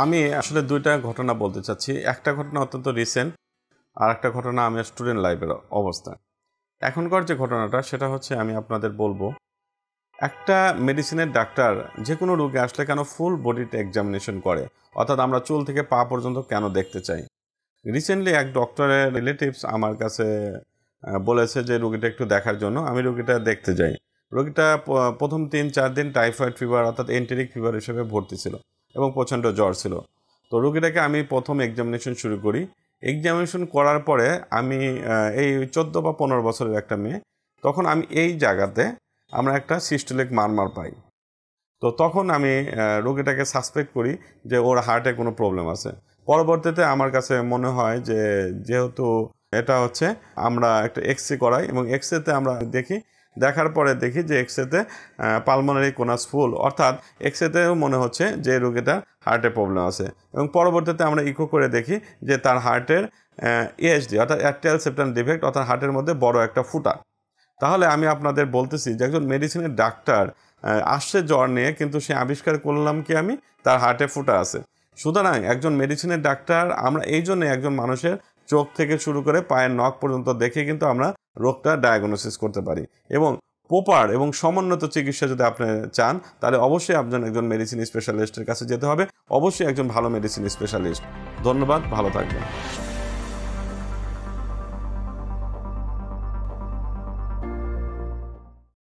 আমি আসলে ২ টা ঘটনা বলতে চাচ্ছি। একটা ঘটনা অত্যন্ত রিসেন্ট, আরেকটা ঘটনা আমার স্টুডেন্ট লাইফের অবস্থা। এখনকার যে ঘটনাটা সেটা হচ্ছে আমি আপনাদের বলব, একটা মেডিসিনের ডাক্তার যেকোনো রোগী আসলে কেন ফুল বডিতে এক্সামিনেশন করে? অর্থাৎ আমরা চুল থেকে পা পর্যন্ত কেন দেখতে চাই? রিসেন্টলি এক ডক্টরের রিলেটিভস আমার কাছে বলেছে যে রোগীটা একটু দেখার জন্য। আমি রোগীটা দেখতে যাই। রোগীটা ১ম ৩-৪ দিন টাইফয়েড ফিভার অর্থাৎ এন্টেরিক ফিভার হিসেবে ভর্তি ছিল এবং প্রচণ্ড জ্বর ছিল। তো রোগীটাকে আমি ১ম এক্সামিনেশন শুরু করি। এক্সামিনেশন করার পরে আমি এই ১৪ বা ১৫ বছরের একটা মেয়ে। তখন আমি এই জায়গাতে আমরা একটা সিস্টোলিক মারমার পাই। তো তখন আমি রোগীটাকে সাসপেক্ট করি যে ওর হার্টে কোনো প্রবলেম আছে। পরবর্তীতে আমার কাছে মনে হয় যে যেহেতু এটা হচ্ছে আমরা একটা এক্স-রে করাই এবং এক্স-রেতে আমরা দেখি, দেখার পরে দেখি যে এক্স-রেতে পালমোনারি কোনাস ফুল, অর্থাৎ এক্স-রেতেও মনে হচ্ছে যে রোগীটার হার্টে প্রবলেম আছে এবং পরবর্তীতে আমরা ইকো করে দেখি যে তার হার্টের এএসডি অর্থাৎ অ্যাট্রিয়াল সেপ্টাম ডিফেক্ট অর্থাৎ হার্টের মধ্যে বড় একটা ফুটা। তাহলে আমি আপনাদের বলতেছি যে একজন মেডিসিনের ডাক্তার আসছে জ্বর নিয়ে, কিন্তু সে আবিষ্কার করলাম কি আমি তার হার্টে ফুটা আছে। সুতরাং একজন মেডিসিনের ডাক্তার আমরা এই জন্য একজন মানুষের চোখ থেকে শুরু করে পায়ের নখ পর্যন্ত দেখে কিন্তু আমরা রোগটা ডায়াগনোসিস করতে পারি এবং প্রপার এবং সমন্বিত চিকিৎসা যদি আপনি চান তাহলে অবশ্যই আপনার একজন মেডিসিন স্পেশালিস্টের কাছে যেতে হবে, অবশ্যই একজন ভালো মেডিসিন স্পেশালিস্ট। ধন্যবাদ, ভালো থাকবেন।